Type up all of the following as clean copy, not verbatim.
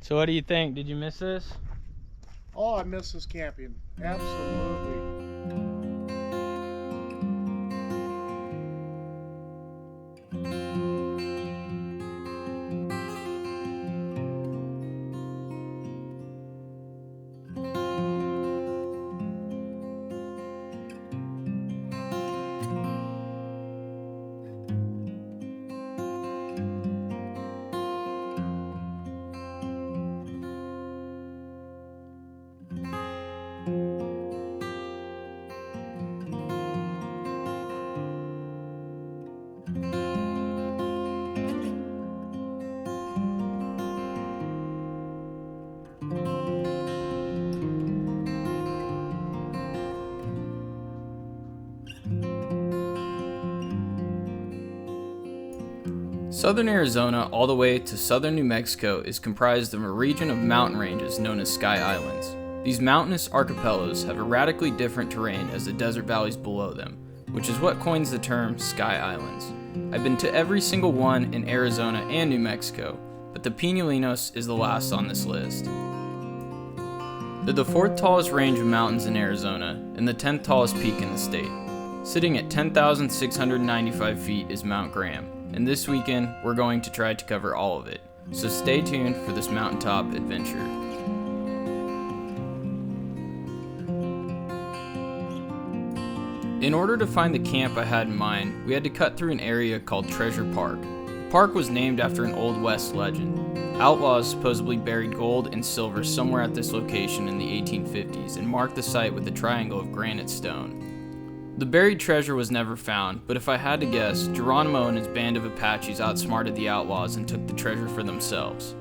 So what do you think? Did you miss this? Oh, I miss this camping. Absolutely. Southern Arizona all the way to southern New Mexico is comprised of a region of mountain ranges known as Sky Islands. These mountainous archipelagos have a radically different terrain as the desert valleys below them, which is what coins the term Sky Islands. I've been to every single one in Arizona and New Mexico, but the Pinolinos is the last on this list. They're the 4th tallest range of mountains in Arizona and the 10th tallest peak in the state. Sitting at 10,695 feet is Mount Graham, and this weekend we're going to try to cover all of it, so stay tuned for this mountaintop adventure. In order to find the camp I had in mind, we had to cut through an area called Treasure Park. The park was named after an Old West legend. Outlaws supposedly buried gold and silver somewhere at this location in the 1850s and marked the site with a triangle of granite stone. The buried treasure was never found, but if I had to guess, Geronimo and his band of Apaches outsmarted the outlaws and took the treasure for themselves.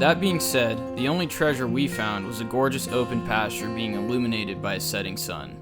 That being said, the only treasure we found was a gorgeous open pasture being illuminated by a setting sun.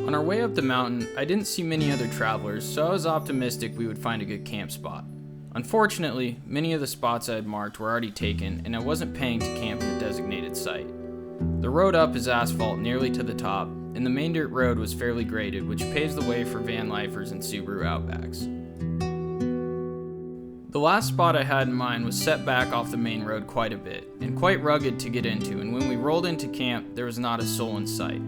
On our way up the mountain, I didn't see many other travelers, so I was optimistic we would find a good camp spot. Unfortunately, many of the spots I had marked were already taken, and I wasn't paying to camp in the designated site. The road up is asphalt nearly to the top, and the main dirt road was fairly graded, which paves the way for van lifers and Subaru Outbacks. The last spot I had in mind was set back off the main road quite a bit, and quite rugged to get into, and when we rolled into camp, there was not a soul in sight.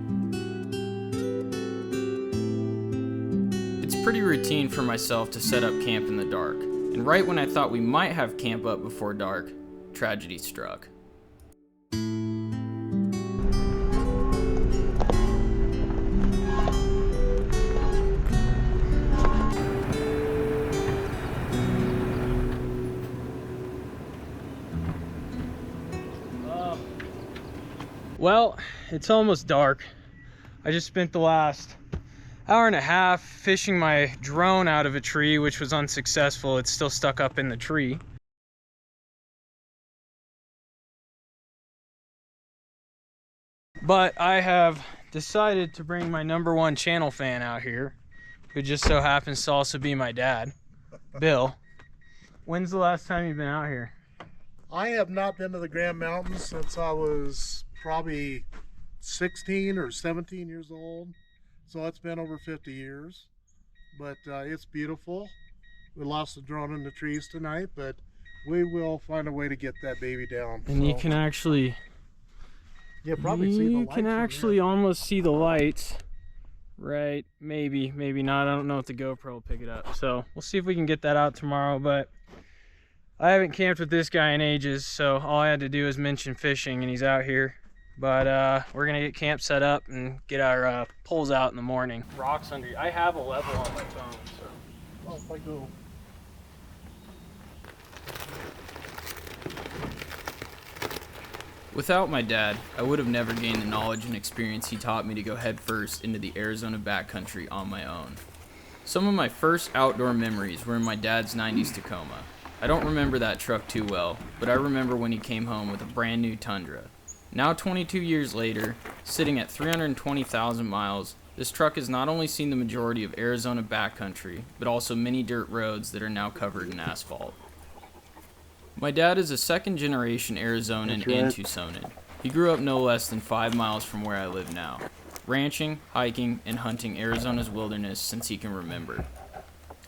It's pretty routine for myself to set up camp in the dark, and right when I thought we might have camp up before dark, tragedy struck. Well, it's almost dark. I just spent the last hour and a half fishing my drone out of a tree, which was unsuccessful. It's still stuck up in the tree. But I have decided to bring my #1 channel fan out here, who just so happens to also be my dad, Bill. When's the last time you've been out here? I have not been to the Grand Mountains since I was probably 16 or 17 years old. So it's been over 50 years. but it's beautiful. We lost the drone in the trees tonight, but we will find a way to get that baby down. And you can actually, probably see the you lights can from actually here. almost see the lights. Right, maybe not. I don't know if the GoPro will pick it up. So we'll see if we can get that out tomorrow, but I haven't camped with this guy in ages, so all I had to do is mention fishing and he's out here. But we're gonna get camp set up and get our poles out in the morning. Rocks under, I have a level on my phone, so. Oh, if I go. Without my dad, I would have never gained the knowledge and experience he taught me to go headfirst into the Arizona backcountry on my own. Some of my first outdoor memories were in my dad's 90s Tacoma. I don't remember that truck too well, but I remember when he came home with a brand new Tundra. Now 22 years later, sitting at 320,000 miles, this truck has not only seen the majority of Arizona backcountry, but also many dirt roads that are now covered in asphalt. My dad is a second-generation Arizonan and Tucsonan. He grew up no less than 5 miles from where I live now, ranching, hiking, and hunting Arizona's wilderness since he can remember.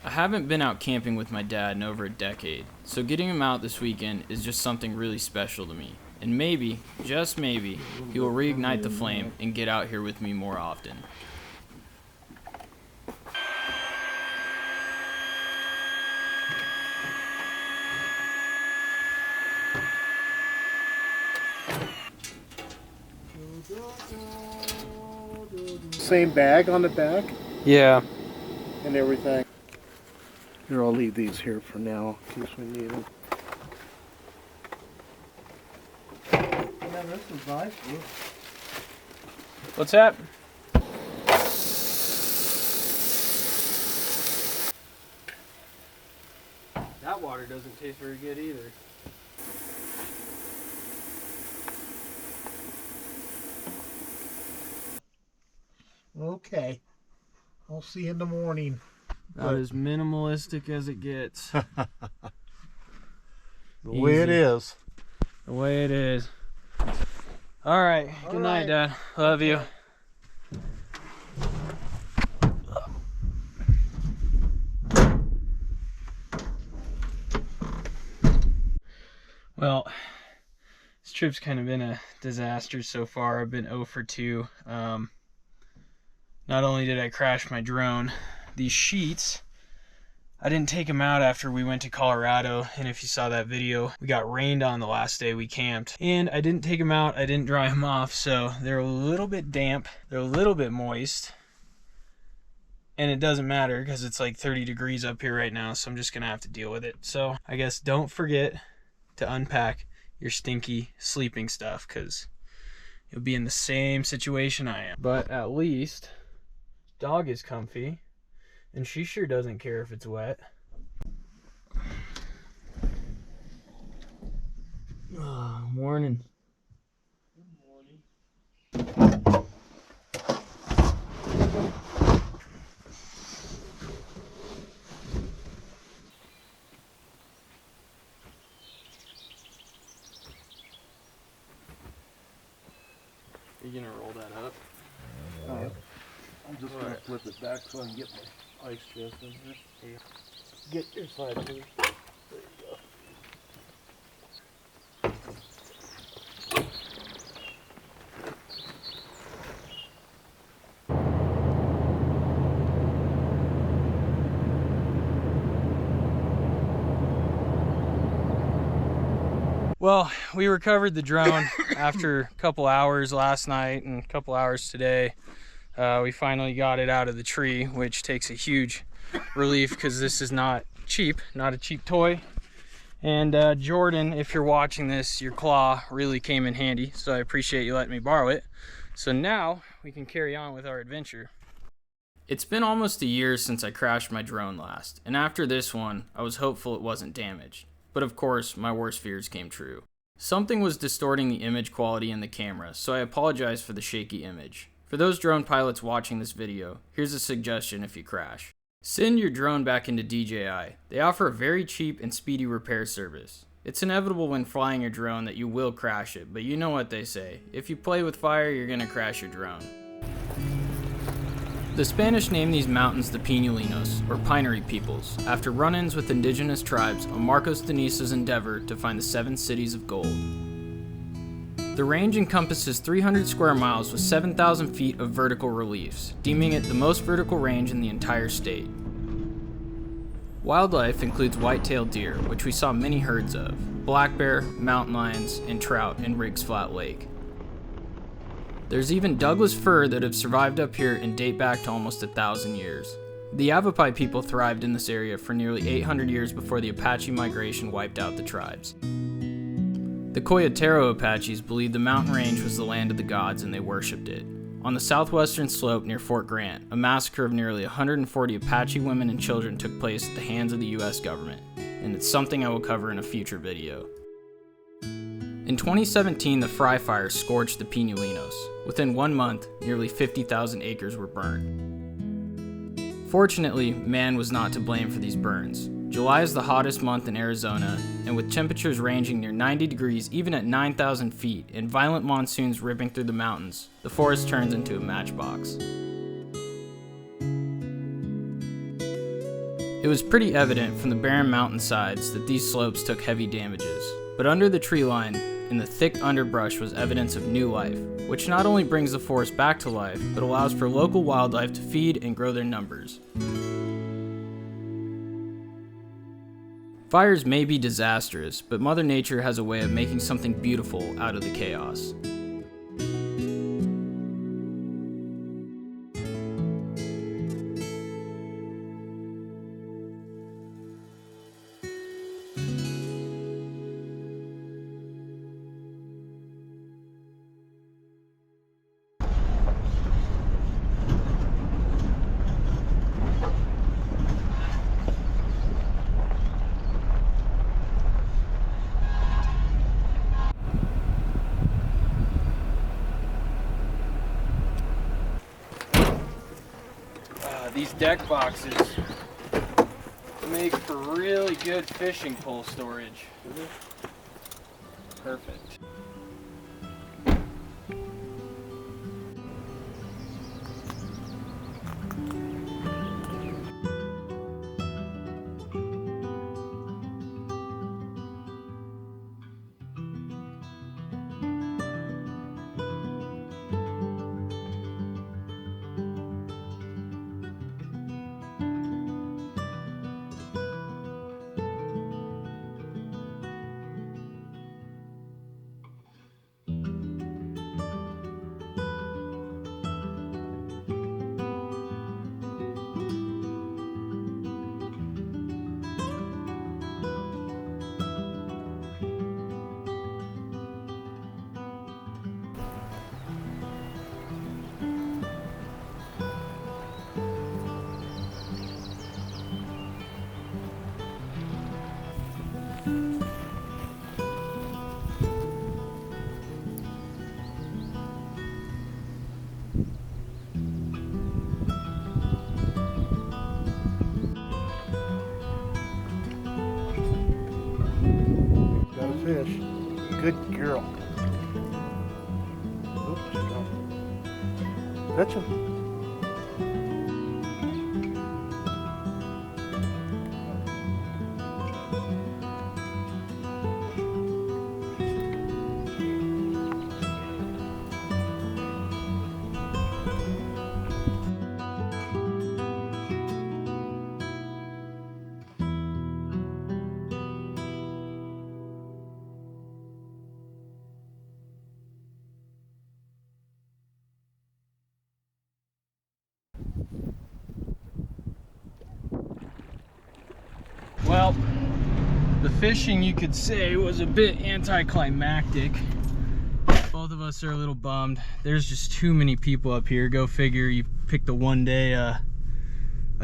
I haven't been out camping with my dad in over a decade, so getting him out this weekend is just something really special to me. And maybe, just maybe, he will reignite the flame and get out here with me more often. Same bag on the back Yeah. and everything. Here, I'll leave these here for now in case we need them. Yeah, this is nice. What's that? That water doesn't taste very good either. Okay. I'll see you in the morning. About as minimalistic as it gets. The way it Easy. is. The way it is. All right. Good night, Dad. Love you. Well, this trip's kind of been a disaster so far. I've been 0 for 2. Not only did I crash my drone, these sheets, I didn't take them out after we went to Colorado, and if you saw that video, we got rained on the last day we camped. And I didn't take them out, I didn't dry them off, so they're a little bit damp, they're a little bit moist, and it doesn't matter because it's like 30 degrees up here right now, so I'm just gonna have to deal with it. So I guess don't forget to unpack your stinky sleeping stuff, because you'll be in the same situation I am. But at least dog is comfy, and she sure doesn't care if it's wet. Oh, morning. Good morning. Are you gonna roll that up? I'm just going to flip it back so I can get my ice chest in here. Get your side, please. There you go. Well, we recovered the drone after a couple hours last night and a couple hours today. We finally got it out of the tree, which takes a huge relief because this is not cheap, not a cheap toy. And Jordan, if you're watching this, your claw really came in handy, so I appreciate you letting me borrow it. So now we can carry on with our adventure. It's been almost a year since I crashed my drone last, and after this one, I was hopeful it wasn't damaged. But of course, my worst fears came true. Something was distorting the image quality in the camera, so I apologize for the shaky image. For those drone pilots watching this video, here's a suggestion if you crash. Send your drone back into DJI. They offer a very cheap and speedy repair service. It's inevitable when flying your drone that you will crash it, but you know what they say. If you play with fire, you're gonna crash your drone. The Spanish named these mountains the Pinolinos, or Pinery Peoples, after run-ins with indigenous tribes on Marcos Denise's endeavor to find the 7 cities of gold. The range encompasses 300 square miles with 7,000 feet of vertical reliefs, deeming it the most vertical range in the entire state. Wildlife includes white-tailed deer, which we saw many herds of, black bear, mountain lions, and trout in Riggs Flat Lake. There's even Douglas fir that have survived up here and date back to almost 1,000 years. The Yavapai people thrived in this area for nearly 800 years before the Apache migration wiped out the tribes. The Coyotero Apaches believed the mountain range was the land of the gods and they worshipped it. On the southwestern slope near Fort Grant, a massacre of nearly 140 Apache women and children took place at the hands of the US government, and it's something I will cover in a future video. In 2017, the Fry Fire scorched the Pinolinos. Within 1 month, nearly 50,000 acres were burned. Fortunately, man was not to blame for these burns. July is the hottest month in Arizona, and with temperatures ranging near 90 degrees even at 9,000 feet and violent monsoons ripping through the mountains, the forest turns into a matchbox. It was pretty evident from the barren mountainsides that these slopes took heavy damages, but under the tree line, in the thick underbrush was evidence of new life, which not only brings the forest back to life, but allows for local wildlife to feed and grow their numbers. Fires may be disastrous, but Mother Nature has a way of making something beautiful out of the chaos. These deck boxes make for really good fishing pole storage. Perfect. Fish. Good girl. Oops, drop it. Fetch him. Well, the fishing, you could say, was a bit anticlimactic. Both of us are a little bummed. There's just too many people up here. Go figure, you picked the one day a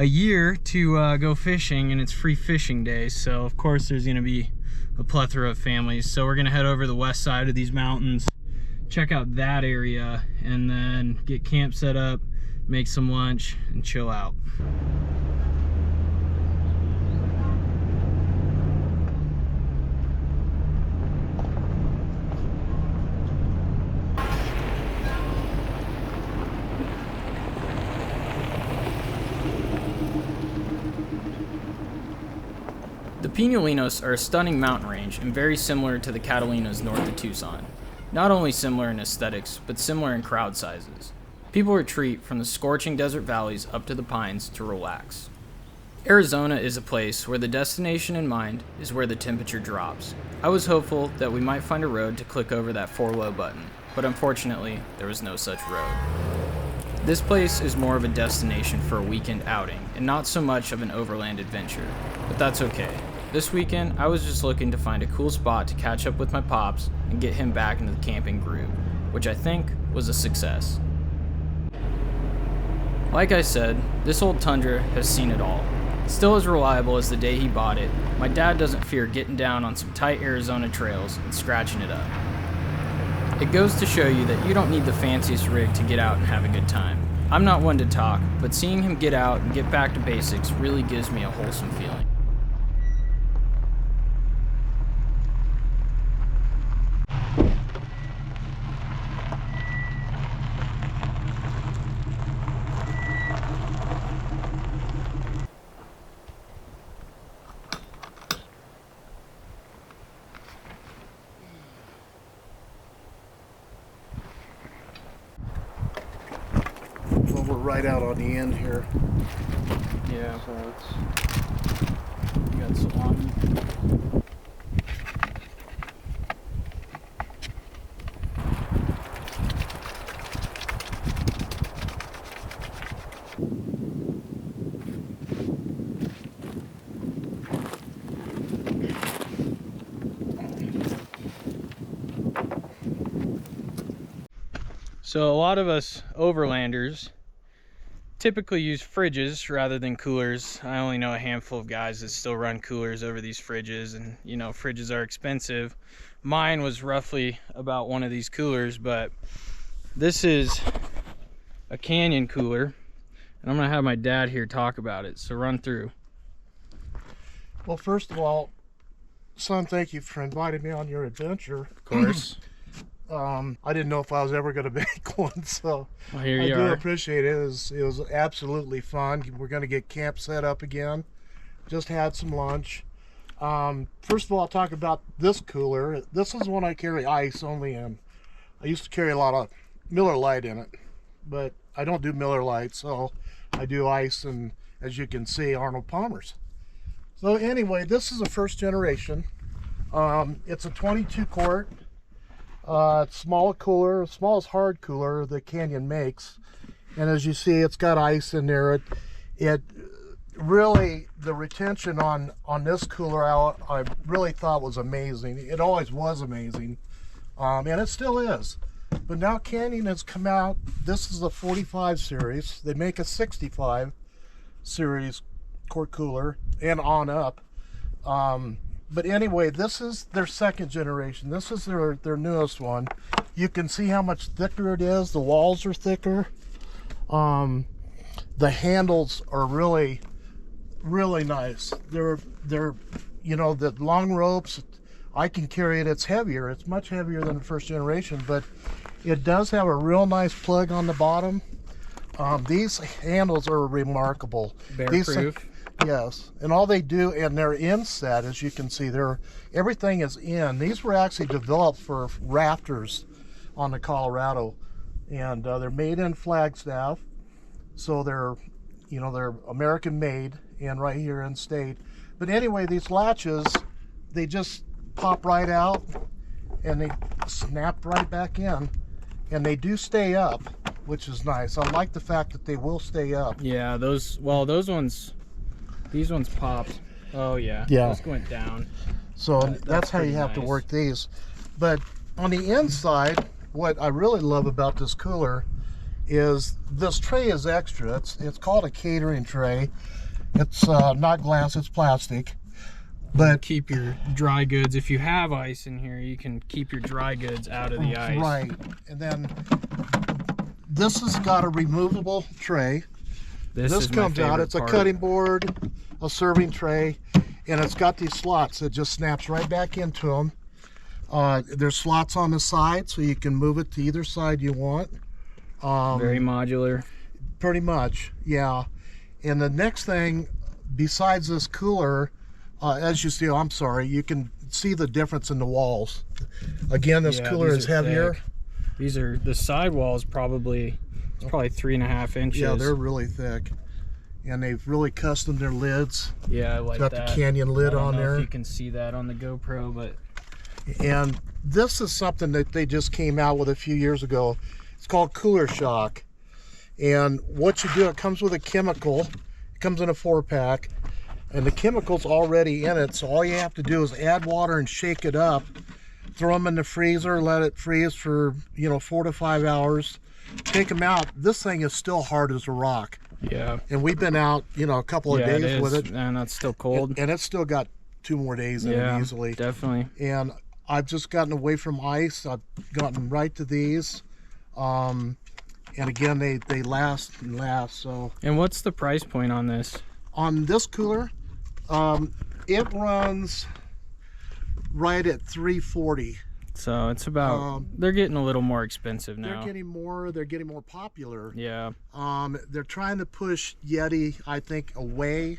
year to go fishing, and it's free fishing day, so of course there's gonna be a plethora of families. So we're gonna head over the west side of these mountains, check out that area, and then get camp set up, make some lunch, and chill out. The Pinolinos are a stunning mountain range and very similar to the Catalinas north of Tucson. Not only similar in aesthetics, but similar in crowd sizes. People retreat from the scorching desert valleys up to the pines to relax. Arizona is a place where the destination in mind is where the temperature drops. I was hopeful that we might find a road to click over that 4 low button, but unfortunately, there was no such road. This place is more of a destination for a weekend outing, and not so much of an overland adventure, but that's okay. This weekend, I was just looking to find a cool spot to catch up with my pops and get him back into the camping groove, which I think was a success. Like I said, this old Tundra has seen it all. Still as reliable as the day he bought it, my dad doesn't fear getting down on some tight Arizona trails and scratching it up. It goes to show you that you don't need the fanciest rig to get out and have a good time. I'm not one to talk, but seeing him get out and get back to basics really gives me a wholesome feeling. Well, we're right out on the end here. Yeah, So it's you got salami. So a lot of us overlanders typically use fridges rather than coolers. I only know a handful of guys that still run coolers over these fridges, and you know, fridges are expensive. Mine was roughly about one of these coolers, but this is a Canyon cooler, and I'm gonna have my dad here talk about it, so run through. well, first of all, son, thank you for inviting me on your adventure. Of course. I didn't know if I was ever going to make one, so Well, here I you do are. appreciate it. It was absolutely fun. We're going to get camp set up again. Just had some lunch. First of all, I'll talk about this cooler. This is one I carry ice only in. I used to carry a lot of Miller Lite in it, but I don't do Miller Lite, so I do ice and, as you can see, Arnold Palmer's. So anyway, this is a first generation. It's a 22 quart. Small cooler, smallest hard cooler that Canyon makes, and as you see, it's got ice in there. It really, the retention on this cooler out, I really thought was amazing. It always was amazing, and it still is. But now Canyon has come out. This is a 45 series. They make a 65 series quart cooler and on up. But anyway, this is their second generation. This is their newest one. You can see how much thicker it is. The walls are thicker. The handles are really, really nice. They're you know, the long ropes, I can carry it. It's heavier. It's much heavier than the first generation, but it does have a real nice plug on the bottom. These handles are remarkable. Bear-proof. Yes, and all they do, and they're inset, as you can see, everything is in. These were actually developed for rafters on the Colorado, and they're made in Flagstaff, so they're American made and right here in state. But anyway, these latches, they just pop right out and they snap right back in, and they do stay up, which is nice. I like the fact that they will stay up. Yeah, those ones, these ones popped. Oh yeah, Yeah. Those went down. So that's how you pretty have to nice. work these. But on the inside, what I really love about this cooler is this tray is extra. It's called a catering tray. It's not glass, it's plastic. But Keep your dry goods. If you have ice in here, you can keep your dry goods out of the ice. right, and then this has got a removable tray. This is my comes out. favorite It's a part. cutting board, a serving tray, and it's got these slots that just snaps right back into them. There's slots on the side, so you can move it to either side you want. Very modular. Pretty much, yeah. And the next thing, besides this cooler, As you see, I'm sorry, you can see the difference in the walls. Again, this cooler these is are heavier. thick. These are the sidewalls, probably 3.5 inches. Yeah, they're really thick, and they've really customed their lids. Yeah, I like Got that. the canyon lid I don't on know there. if you can see that on the GoPro, but And this is something that they just came out with a few years ago. It's called Cooler Shock. And what you do, it comes with a chemical. It comes in a 4-pack, and the chemical's already in it. So all you have to do is add water and shake it up. Throw them in the freezer, let it freeze for 4 to 5 hours. Take them out. This thing is still hard as a rock. yeah. And we've been out, a couple of Yeah, days with it, and that's still cold. and it's still got 2 more days in Yeah, it easily. definitely. And I've just gotten away from ice. I've gotten right to these. And again, they last and last. So And what's the price point on this? on this cooler, it runs right at $340. So it's about, they're getting a little more expensive now. They're getting more popular. Yeah, They're trying to push Yeti, I think, away.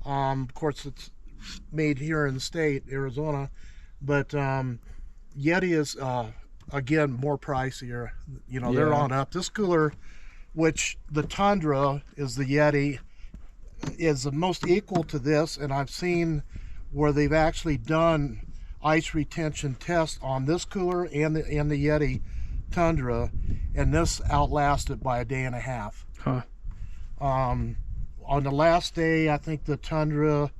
Of course, it's made here in the state, Arizona, but Yeti is again more pricier. They're Yeah. on up. This cooler, which the Tundra is the Yeti, is the most equal to this, and I've seen where they've actually done ice retention tests on this cooler and the Yeti Tundra, and this outlasted by a day and a half. huh. On the last day, I think the Tundra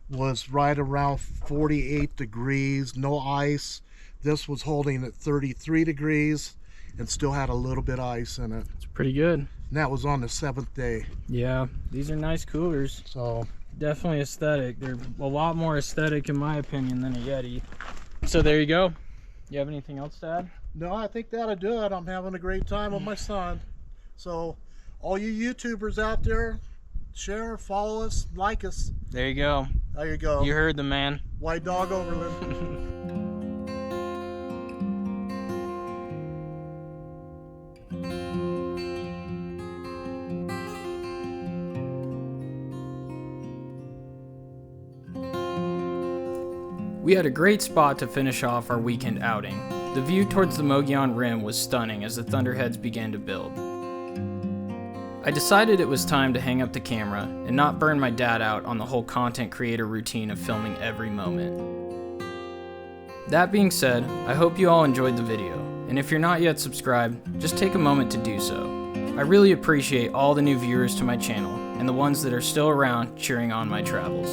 was right around 48 degrees, no ice. This was holding at 33 degrees and still had a little bit of ice in it. It's pretty good. And that was on the 7th day. Yeah, these are nice coolers. So Definitely aesthetic. They're a lot more aesthetic, in my opinion, than a Yeti. So there you go. You have anything else to add? no, I think that'll do it. I'm having a great time with my son. So all you YouTubers out there, share, follow us, like us. There you go. There you go. You heard the man. White Dog Overland. We had a great spot to finish off our weekend outing. The view towards the Mogollon Rim was stunning as the thunderheads began to build. I decided it was time to hang up the camera and not burn my dad out on the whole content creator routine of filming every moment. That being said, I hope you all enjoyed the video, and if you're not yet subscribed, just take a moment to do so. I really appreciate all the new viewers to my channel and the ones that are still around cheering on my travels.